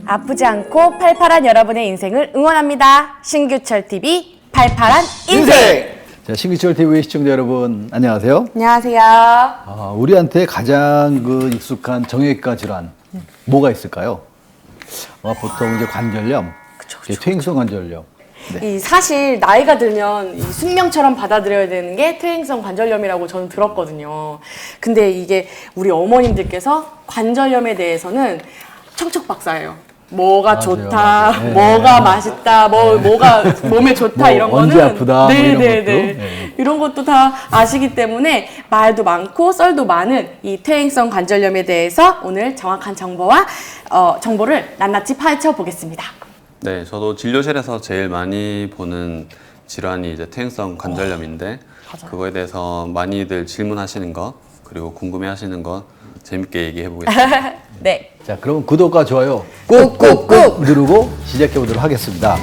아프지 않고 팔팔한 여러분의 인생을 응원합니다. 신규철 TV 팔팔한 인생. 자, 신규철 TV 시청자 여러분, 안녕하세요. 안녕하세요. 우리한테 가장 익숙한 정형외과 질환 뭐가 있을까요? 보통 이제 관절염, 이제 퇴행성 관절염. 네. 사실 나이가 들면 이 숙명처럼 받아들여야 되는 게 퇴행성 관절염이라고 저는 들었거든요. 근데 이게 우리 어머님들께서 관절염에 대해서는 척척박사예요. 뭐가 맞아요, 좋다, 맞아요. 네. 뭐가 맛있다, 뭐가 몸에 좋다 이런 거는 언제 아프다, 뭐 이런 것도. 네. 이런 것도 다 아시기 때문에 말도 많고 썰도 많은 이 퇴행성 관절염에 대해서 오늘 정확한 정보를 낱낱이 파헤쳐 보겠습니다. 네, 저도 진료실에서 제일 많이 보는 질환이 이제 퇴행성 관절염인데 그거에 대해서 많이들 질문하시는 것 그리고 궁금해하시는 것 재밌게 얘기해 보겠습니다. 네. 자, 그럼 구독과 좋아요 꾹꾹꾹 누르고 시작해 보도록 하겠습니다.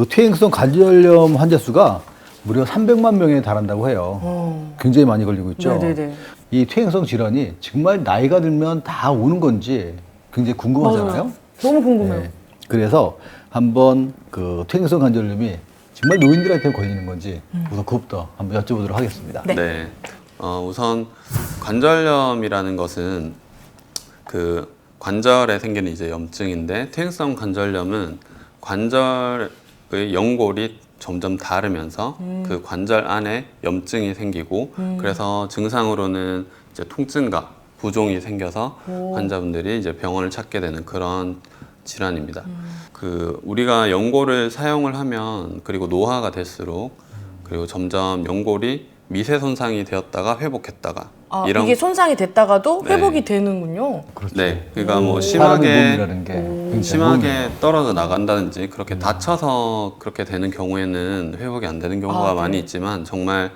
퇴행성 관절염 환자 수가 무려 300만 명에 달한다고 해요. 굉장히 많이 걸리고 있죠. 네네네. 이 퇴행성 질환이 정말 나이가 들면 다 오는 건지 굉장히 궁금하잖아요. 맞아요. 너무 궁금해요. 네. 그래서 한번 퇴행성 관절염이 정말 노인들한테 걸리는 건지 우선 그것부터 한번 여쭤보도록 하겠습니다. 네. 네. 우선 관절염이라는 것은 그 관절에 생기는 이제 염증인데 퇴행성 관절염은 관절의 연골이 점점 닳으면서 그 관절 안에 염증이 생기고 그래서 증상으로는 이제 통증과 부종이 생겨서 환자분들이 이제 병원을 찾게 되는 그런 질환입니다. 우리가 연골을 사용을 하면 그리고 노화가 될수록 그리고 점점 연골이 미세 손상이 되었다가 회복했다가 이게 손상이 됐다가도 네. 회복이 되는군요. 그렇죠. 네, 그러니까 뭐 사람의 몸이라는 게 굉장히 심하게 떨어져 나간다든지 그렇게 다쳐서 그렇게 되는 경우에는 회복이 안 되는 경우가 많이 있지만 정말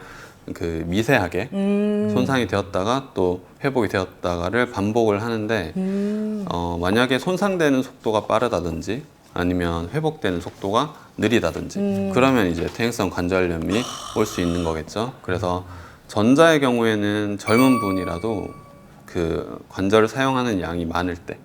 미세하게 손상이 되었다가 또 회복이 되었다가를 반복을 하는데 만약에 손상되는 속도가 빠르다든지 아니면 회복되는 속도가 느리다든지 그러면 이제 퇴행성 관절염이 올 수 있는 거겠죠. 그래서 전자의 경우에는 젊은 분이라도 그 관절을 사용하는 양이 많을 때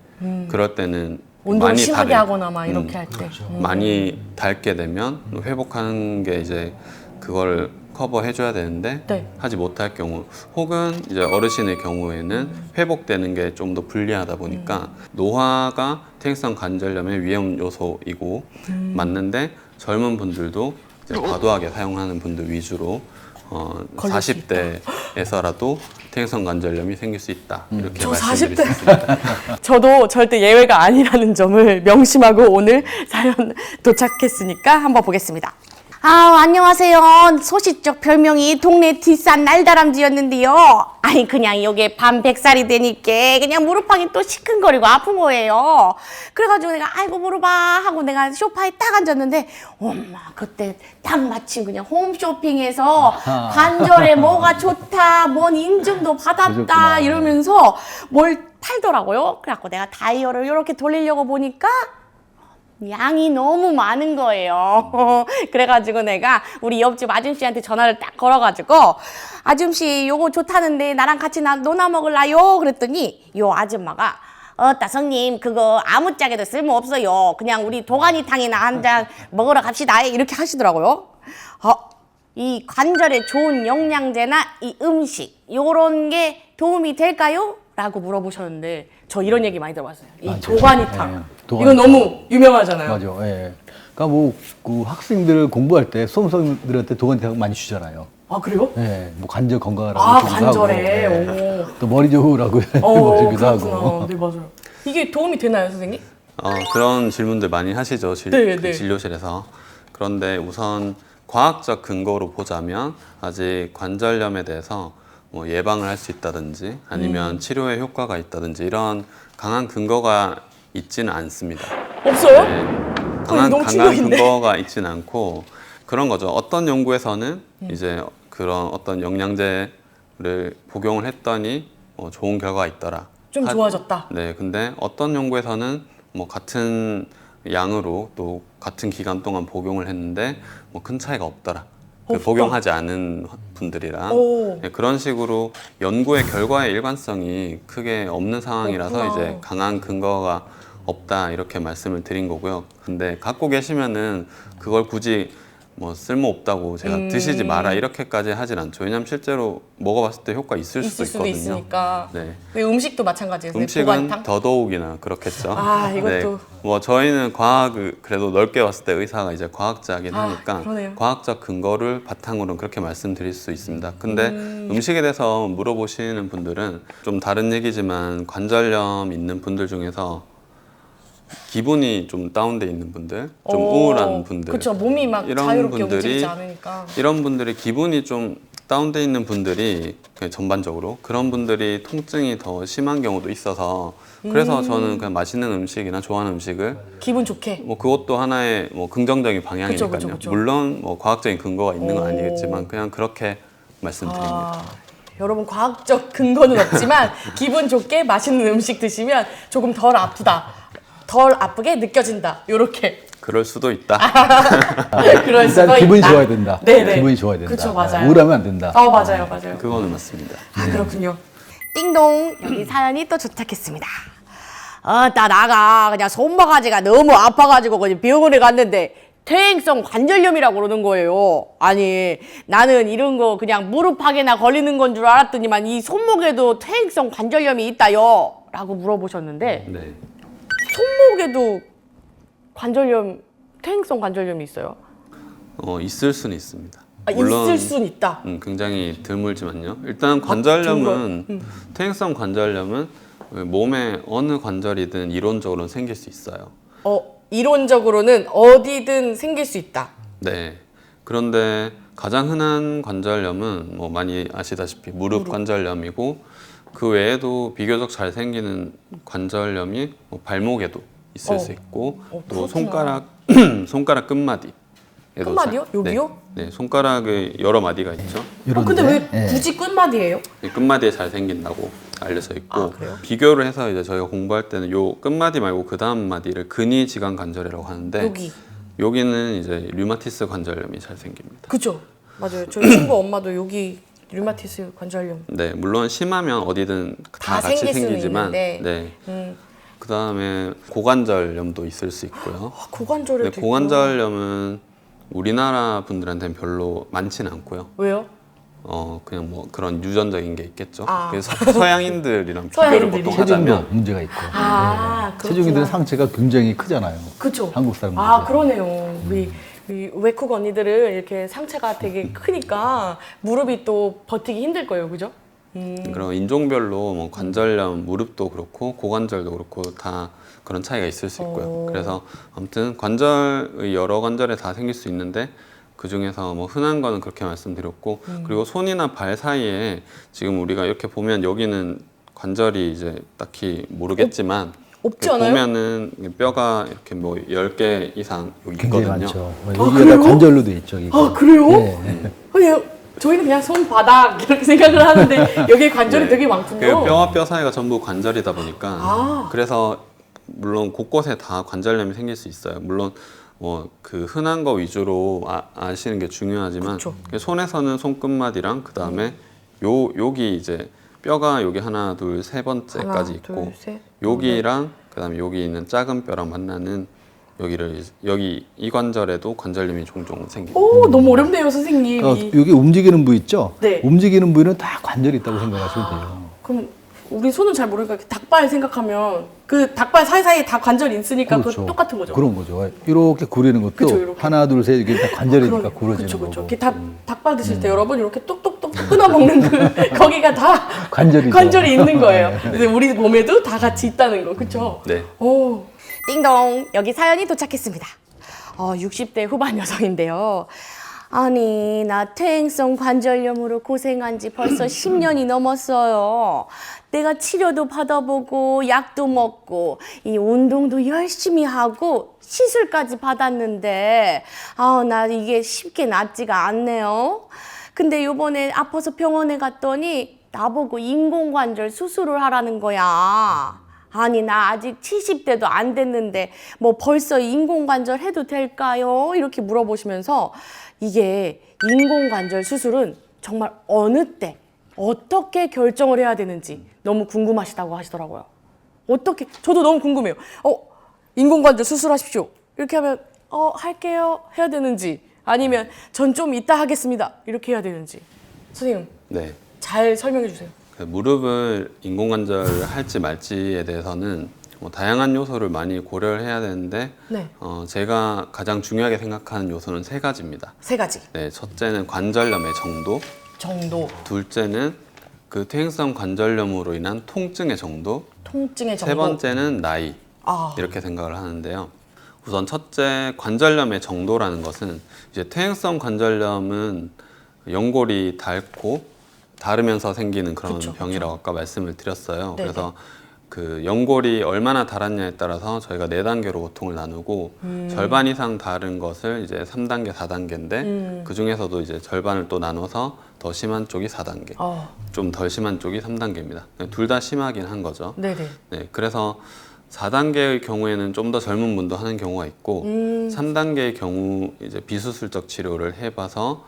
그럴 때는 운동을 많이 심하게 닳을- 하거나 막 이렇게 할 때. 그렇죠. 많이 닳게 되면 회복하는 게 이제 그걸 커버해 줘야 되는데 네. 하지 못할 경우 혹은 이제 어르신의 경우에는 회복되는 게 좀 더 불리하다 보니까 노화가 퇴행성 관절염의 위험 요소이고 맞는데 젊은 분들도 이제 과도하게 사용하는 분들 위주로 걸릴 수 40대에서라도 퇴행성 관절염이 생길 수 있다 이렇게 저 말씀드릴 40대. 수 있습니다. 저도 절대 예외가 아니라는 점을 명심하고 오늘 사연 도착했으니까 한번 보겠습니다. 안녕하세요. 소시적 별명이 동네 뒷산 날다람쥐였는데요. 아니 그냥 요게 밤 100살이 되니까 그냥 무릎팍이 또 시큰거리고 아픈 거예요. 그래가지고 내가 아이고 무릎아 하고 내가 소파에 딱 앉았는데 엄마 그때 딱 마침 그냥 홈쇼핑에서 관절에 뭐가 좋다 뭔 인증도 받았다 그러셨구나. 이러면서 뭘 팔더라고요. 그래갖고 내가 다이얼을 이렇게 돌리려고 보니까 양이 너무 많은 거예요. 그래가지고 내가 우리 옆집 아줌씨한테 전화를 딱 걸어가지고 아줌씨 요거 좋다는데 나랑 같이 논아 먹을라요? 그랬더니 요 아줌마가 따성님 그거 아무짝에도 쓸모없어요. 그냥 우리 도가니탕이나 한 잔 먹으러 갑시다 이렇게 하시더라고요. 이 관절에 좋은 영양제나 이 음식 요런 게 도움이 될까요? 라고 물어보셨는데 저 이런 얘기 많이 들어봤어요. 이 맞아요. 도가니탕. 네, 이건 너무 유명하잖아요. 맞아. 예. 그러니까 학생들 공부할 때 수험생들한테 도가니탕 많이 주잖아요. 아 그래요? 예, 관절 건강하라고 주기도 관절에. 하고, 오. 또 머리 좋으라고 주기도 하고. 그렇구나. 네 맞아요. 이게 도움이 되나요, 선생님? 그런 질문들 많이 하시죠, 네. 진료실에서. 그런데 우선 과학적 근거로 보자면 아직 관절염에 대해서 뭐 예방을 할 수 있다든지 아니면 치료에 효과가 있다든지 이런 강한 근거가 있지는 않습니다. 없어요? 네, 너무 강한 충격인데? 근거가 있지는 않고 그런 거죠. 어떤 연구에서는 이제 그런 어떤 영양제를 복용을 했더니 좋은 결과가 있더라. 좀 좋아졌다. 네, 근데 어떤 연구에서는 뭐 같은 양으로 또 같은 기간 동안 복용을 했는데 뭐 큰 차이가 없더라. 복용하지 않은 분들이랑 오. 네, 그런 식으로 연구의 결과의 일관성이 크게 없는 상황이라서 그렇구나. 이제 강한 근거가 없다 이렇게 말씀을 드린 거고요. 근데 갖고 계시면은 그걸 굳이 뭐 쓸모 없다고 제가 드시지 마라 이렇게까지 하진 않죠. 왜냐하면 실제로 먹어봤을 때 효과 있을 수도 있을 수도 있거든요. 있으니까. 네. 음식도 마찬가지예요. 음식은 보관탕? 더더욱이나 그렇겠죠. 아, 이것도. 뭐 저희는 과학을 그래도 넓게 봤을 때 의사가 이제 과학자긴 아, 하니까 그러네요. 과학적 근거를 바탕으로는 그렇게 말씀드릴 수 있습니다. 근데 음식에 대해서 물어보시는 분들은 좀 다른 얘기지만 관절염 있는 분들 중에서 기분이 좀 다운돼 있는 분들, 좀 우울한 분들, 그렇죠. 몸이 막 이런 자유롭게 분들이 움직이지 않으니까. 이런 분들이 기분이 좀 다운돼 있는 분들이 그냥 전반적으로 그런 분들이 통증이 더 심한 경우도 있어서 그래서 저는 그냥 맛있는 음식이나 좋아하는 음식을 기분 좋게. 뭐 그것도 하나의 뭐 긍정적인 방향이니까요. 그쵸, 그쵸, 그쵸. 물론 뭐 과학적인 근거가 있는 건 오. 아니겠지만 그냥 그렇게 말씀드립니다. 아, 여러분 과학적 근거는 없지만 기분 좋게 맛있는 음식 드시면 조금 덜 아프다. 덜 아프게 느껴진다. 요렇게. 그럴 수도 있다. 그럴 수도 일단 기분이 있다. 좋아야 된다. 네네. 기분이 좋아야 된다. 그쵸, 맞아요. 우울하면 안 된다. 맞아요, 맞아요. 그거는 맞습니다. 아, 그렇군요. 띵동, 여기 사연이 또 도착했습니다. 나가 그냥 손바가지가 너무 아파가지고 그냥 병원에 갔는데 퇴행성 관절염이라고 그러는 거예요. 아니, 나는 이런 거 그냥 무릎팍에나 걸리는 건 줄 알았더니만 이 손목에도 퇴행성 관절염이 있다요. 라고 물어보셨는데 네. 손목에도 퇴행성 관절염이 있어요? 있을 수는 있습니다. 있을 순 있다. 굉장히 드물지만요. 일단 관절염은 퇴행성 관절염은 몸의 어느 관절이든 이론적으로는 생길 수 있어요. 이론적으로는 어디든 생길 수 있다. 네. 그런데 가장 흔한 관절염은 뭐 많이 아시다시피 무릎 관절염이고 그 외에도 비교적 잘 생기는 관절염이 뭐 발목에도 있을 수 있고 또 그렇구나. 손가락 끝마디. 끝마디요? 여기요? 네, 손가락에 여러 마디가 있죠. 근데 왜 예. 굳이 끝마디예요? 이 끝마디에 잘 생긴다고 알려져 있고 그래요? 비교를 해서 이제 저희가 공부할 때는 요 끝마디 말고 그 다음 마디를 근위지간 관절이라고 하는데 여기는 이제 류마티스 관절염이 잘 생깁니다. 그죠? 맞아요. 저희 친구 엄마도 여기 류마티스 관절염. 네, 물론 심하면 어디든 다 다 같이 생길 수는 생기지만 있는데. 네. 그 다음에 고관절염도 있을 수 있고요. 고관절에도 네, 고관절염은 우리나라 분들한테는 별로 많지는 않고요. 왜요? 그냥 뭐 그런 유전적인 게 있겠죠. 아. 그래서 서양인들이랑 비교를 서양인들이. 보통 체중도 하자면 문제가 있고. 그렇구나. 체중인들은 상체가 굉장히 크잖아요. 그쵸. 한국 사람들. 그러네요. 우리 외국 언니들은 이렇게 상체가 되게 크니까 무릎이 또 버티기 힘들 거예요. 그죠? 그런 인종별로 뭐 관절염, 무릎도 그렇고 고관절도 그렇고 다 그런 차이가 있을 수 있고요. 그래서 아무튼 관절의 여러 관절에 다 생길 수 있는데 그 중에서 뭐 흔한 거는 그렇게 말씀드렸고 그리고 손이나 발 사이에 지금 우리가 이렇게 보면 여기는 관절이 이제 딱히 모르겠지만 없지 이렇게 않아요? 보면은 뼈가 이렇게 뭐 10개 이상 여기 굉장히 있거든요. 많죠. 그래요? 여기가 다 관절로도 있죠. 이거. 그래요? 네. 아니, 저희는 그냥 손바닥 이렇게 생각을 하는데 여기 관절이 네. 되게 그 많군요. 뼈와 뼈 사이가 전부 관절이다 보니까 아. 그래서 물론 곳곳에 다 관절염이 생길 수 있어요. 물론 뭐 그 흔한 거 위주로 아시는 게 중요하지만 그쵸. 손에서는 손끝마디랑 그 다음에 여기 이제 뼈가 여기 하나 둘 세 번째까지 있고 둘, 셋. 여기랑 그 다음에 여기 있는 작은 뼈랑 만나는 여기 이 관절에도 관절염이 종종 생깁니다. 너무 어렵네요, 선생님. 여기 움직이는 부위 있죠? 네. 움직이는 부위는 다 관절이 있다고 생각하시면 돼요. 그럼 우리 손은 잘 모르니까 이렇게 닭발 생각하면 그 닭발 사이사이에 다 관절이 있으니까 그거 똑같은 거죠. 그런 거죠. 이렇게 구리는 것도 그쵸, 이렇게. 하나, 둘, 셋 이게 다 관절이니까 구러지는 그쵸, 거고. 그쵸. 이렇게 닭발 드실 때 여러분 이렇게 똑똑똑 끊어 먹는 그 거기가 다 관절이죠. 관절이 있는 거예요. 근데 우리 몸에도 다 같이 있다는 거, 그렇죠? 네. 오, 띵동, 여기 사연이 도착했습니다. 60대 후반 여성인데요. 아니, 나 퇴행성 관절염으로 고생한 지 벌써 10년이 넘었어요. 내가 치료도 받아보고 약도 먹고 이 운동도 열심히 하고 시술까지 받았는데 나 이게 쉽게 낫지가 않네요. 근데 요번에 아파서 병원에 갔더니 나보고 인공관절 수술을 하라는 거야. 아니, 나 아직 70대도 안 됐는데 뭐 벌써 인공관절 해도 될까요? 이렇게 물어보시면서 이게 인공관절 수술은 정말 어느 때 어떻게 결정을 해야 되는지 너무 궁금하시다고 하시더라고요. 어떻게? 저도 너무 궁금해요. 인공관절 수술하십시오. 이렇게 하면 할게요 해야 되는지 아니면 전 좀 이따 하겠습니다 이렇게 해야 되는지 선생님 네. 잘 설명해 주세요. 그 무릎을 인공관절을 할지 말지에 대해서는 뭐 다양한 요소를 많이 고려를 해야 되는데 네. 제가 가장 중요하게 생각하는 요소는 세 가지입니다. 세 가지 네, 첫째는 관절염의 정도, 둘째는 그 퇴행성 관절염으로 인한 통증의 정도, 통증의 정도. 세 번째는 나이. 아. 이렇게 생각을 하는데요. 우선 첫째 관절염의 정도라는 것은 이제 퇴행성 관절염은 연골이 닳고 닳으면서 생기는 그런 그쵸, 병이라고 아까 말씀을 드렸어요. 네네. 그래서 그 연골이 얼마나 닳았냐에 따라서 저희가 4단계로 고통을 나누고 절반 이상 닳은 것을 이제 3단계, 4단계인데 그 중에서도 이제 절반을 또 나눠서 더 심한 쪽이 4단계, 좀 덜 심한 쪽이 3단계입니다. 둘 다 심하긴 한 거죠. 네네. 네, 그래서 4단계의 경우에는 좀 더 젊은 분도 하는 경우가 있고 3단계의 경우 이제 비수술적 치료를 해봐서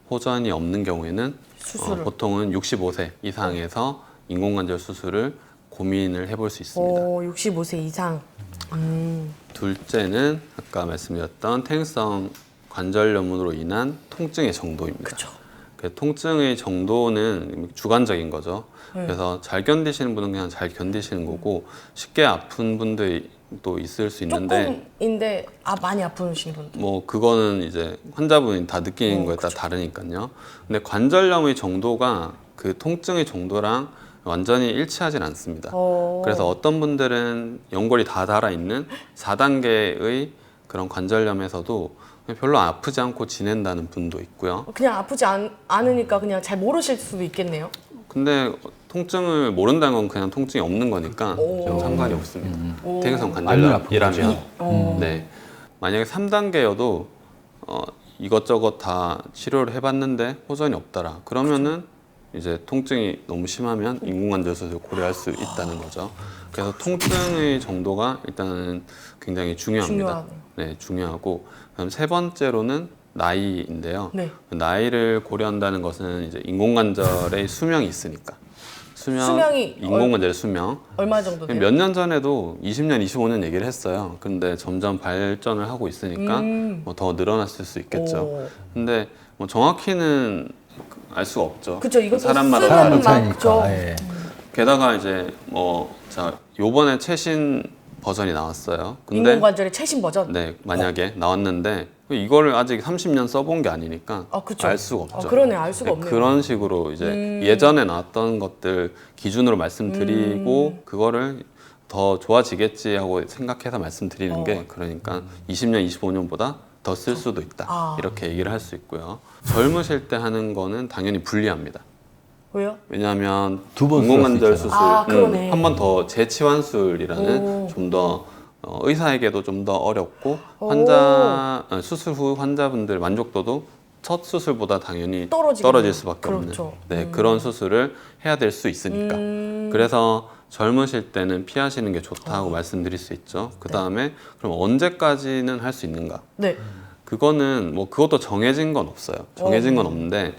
호전이 없는 경우에는 수술을. 보통은 65세 이상에서 인공관절 수술을 고민을 해볼 수 있습니다. 65세 이상. 둘째는 아까 말씀드렸던 퇴행성 관절염으로 인한 통증의 정도입니다. 그쵸. 그 통증의 정도는 주관적인 거죠. 그래서 잘 견디시는 분은 그냥 잘 견디시는 거고 쉽게 아픈 분들이 또 있을 수 있는데 조금인데 많이 아프신 분들. 뭐 그거는 이제 환자분이 다 느끼는 거에 따라 다르니까요. 근데 관절염의 정도가 그 통증의 정도랑 완전히 일치하진 않습니다. 그래서 어떤 분들은 연골이 다 닳아 있는 4단계의 그런 관절염에서도 별로 아프지 않고 지낸다는 분도 있고요. 그냥 아프지 않으니까 그냥 잘 모르실 수도 있겠네요. 근데 통증을 모른다는 건 그냥 통증이 없는 거니까 좀 상관이 없습니다. 퇴행성 관절염이라면. 네. 만약에 3단계여도 이것저것 다 치료를 해봤는데 호전이 없더라. 그러면은 이제 통증이 너무 심하면 인공관절 수술을 고려할 수 있다는 거죠. 그래서 통증의 정도가 일단은 굉장히 중요합니다. 네, 중요하고 그다음 세 번째로는 나이인데요. 네. 나이를 고려한다는 것은 이제 인공관절의 수명이 있으니까. 수명이 인공관절의 수명. 얼마 정도 돼요? 몇 년 전에도 20년, 25년 얘기를 했어요. 근데 점점 발전을 하고 있으니까 뭐 더 늘어났을 수 있겠죠. 근데 뭐 정확히는 알 수가 없죠. 그쵸, 이것도 사람마다 사람은 다르죠. 차이니까. 예. 게다가 이제 요번에 최신 버전이 나왔어요. 근데 인공관절의 최신 버전. 네, 만약에 나왔는데 이거를 아직 30년 써본 게 아니니까 그쵸. 알 수가 없죠. 그러네, 알 수가 없네요. 그런 식으로 이제 예전에 나왔던 것들 기준으로 말씀드리고 그거를 더 좋아지겠지 하고 생각해서 말씀드리는 게 그러니까 20년, 25년보다 더 쓸 수도 있다. 이렇게 얘기를 할 수 있고요. 젊으실 때 하는 거는 당연히 불리합니다. 왜요? 왜냐하면 두번 인공관절 쓸 수 수술 그러네. 한 번 더 재치환술이라는 좀 더 의사에게도 좀 더 어렵고 수술 후 환자분들 만족도도 첫 수술보다 당연히 떨어질 수밖에 그렇죠. 없는 네, 그런 수술을 해야 될 수 있으니까 그래서 젊으실 때는 피하시는 게 좋다고 말씀드릴 수 있죠. 그 다음에 그럼 언제까지는 할 수 있는가? 네. 그거는 뭐 그것도 정해진 건 없어요. 정해진 건 없는데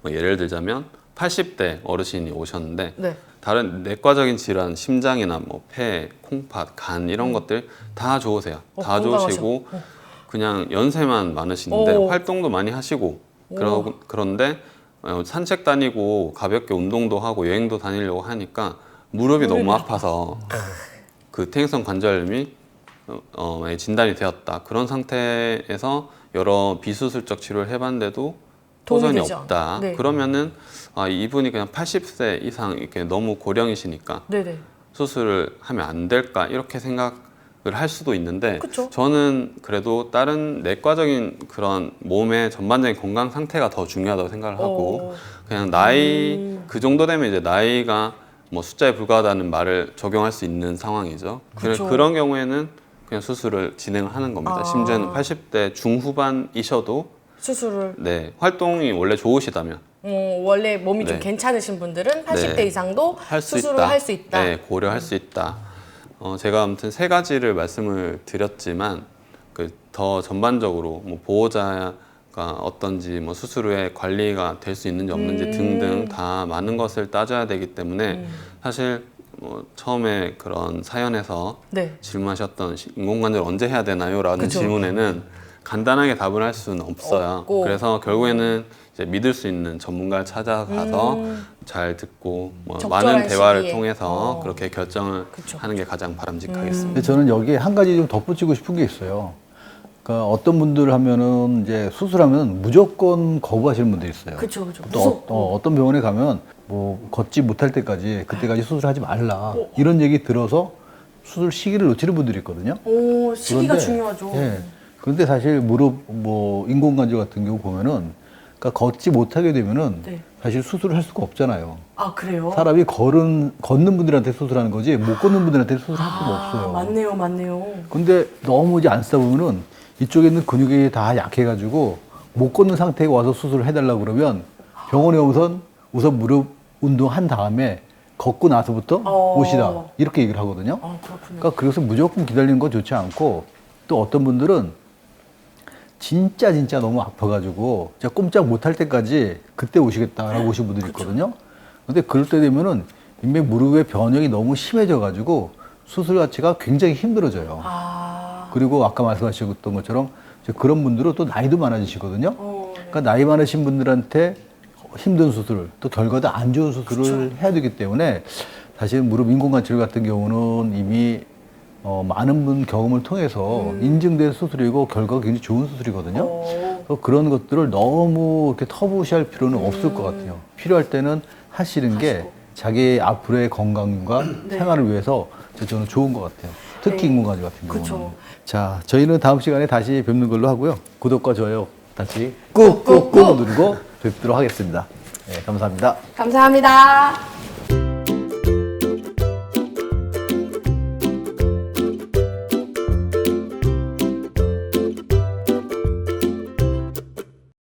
뭐 예를 들자면 80대 어르신이 오셨는데 네. 다른 내과적인 질환, 심장이나 뭐 폐, 콩팥, 간 이런 것들 다 좋으세요. 다 건강하셔. 좋으시고 그냥 연세만 많으신데 활동도 많이 하시고 그런데 산책 다니고 가볍게 운동도 하고 여행도 다니려고 하니까 무릎이 너무 아파서 그 퇴행성 관절염이 진단이 되었다. 그런 상태에서 여러 비수술적 치료를 해봤는데도 호전이 되지 없다. 네. 그러면은 이분이 그냥 80세 이상 이렇게 너무 고령이시니까 네네. 수술을 하면 안 될까 이렇게 생각을 할 수도 있는데 그쵸. 저는 그래도 다른 내과적인 그런 몸의 전반적인 건강 상태가 더 중요하다고 생각을 하고 그냥 나이 그 정도 되면 이제 나이가 뭐 숫자에 불과하다는 말을 적용할 수 있는 상황이죠. 그쵸. 그런 경우에는 그냥 수술을 진행을 하는 겁니다. 심지어는 80대 중후반이셔도 수술을 네, 활동이 원래 좋으시다면 원래 몸이 좀 네. 괜찮으신 분들은 80대 네. 이상도 할 수 수술을 있다. 할 수 있다. 네, 고려할 수 있다. 제가 아무튼 세 가지를 말씀을 드렸지만 그 더 전반적으로 뭐 보호자가 어떤지 뭐 수술 후에 관리가 될 수 있는지 없는지 등등 다 많은 것을 따져야 되기 때문에 사실 뭐 처음에 그런 사연에서 네. 질문하셨던 인공관절 언제 해야 되나요? 라는 그쵸. 질문에는 간단하게 답을 할 수는 없어요. 없고. 그래서 결국에는 이제 믿을 수 있는 전문가를 찾아가서 잘 듣고 뭐 적절한 많은 대화를 시기에. 통해서 그렇게 결정을 그쵸. 하는 게 가장 바람직하겠습니다. 근데 저는 여기에 한 가지 좀 덧붙이고 싶은 게 있어요. 그러니까 어떤 분들 하면은 이제 수술하면 무조건 거부하시는 분들이 있어요. 그쵸. 또 어떤 병원에 가면 뭐 걷지 못할 때까지 그때까지 수술하지 말라 이런 얘기 들어서 수술 시기를 놓치는 분들이 있거든요. 오, 시기가 그런데, 중요하죠. 예. 그런데 사실 무릎 뭐 인공관절 같은 경우 보면은 그러니까 걷지 못하게 되면은 네. 사실 수술을 할 수가 없잖아요. 아, 그래요? 사람이 걷는 분들한테 수술하는 거지 못 걷는 분들한테 수술할 수가 없어요. 맞네요. 근데 너무 이제 안 쓰다 보면은 이쪽에 있는 근육이 다 약해가지고 못 걷는 상태에 와서 수술을 해달라고 그러면 병원에 우선 무릎 운동한 다음에 걷고 나서부터 오시다 이렇게 얘기를 하거든요. 그렇군요. 그러니까 그래서 무조건 기다리는 건 좋지 않고 또 어떤 분들은 진짜 너무 아파가지고 진짜 꼼짝 못할 때까지 그때 오시겠다라고 오신 분들이 있거든요. 근데 그럴 때 되면은 인맥 무릎의 변형이 너무 심해져가지고 수술 자체가 굉장히 힘들어져요. 그리고 아까 말씀하셨던 것처럼 이제 그런 분들은 또 나이도 많아지시거든요. 그러니까 나이 많으신 분들한테 힘든 수술, 또 결과도 안 좋은 수술을 해야 되기 때문에 사실 무릎 인공관절 같은 경우는 이미 많은 분 경험을 통해서 인증된 수술이고 결과가 굉장히 좋은 수술이거든요. 그래서 그런 것들을 너무 이렇게 터부시할 필요는 없을 것 같아요. 필요할 때는 하시는 게 자기 앞으로의 건강과 생활을 위해서 저는 좋은 것 같아요. 특히 인공관절 같은 경우는. 그쵸. 자, 저희는 다음 시간에 다시 뵙는 걸로 하고요. 구독과 좋아요 다시 꾹꾹꾹 누르고 뵙도록 하겠습니다. 네, 감사합니다. 감사합니다.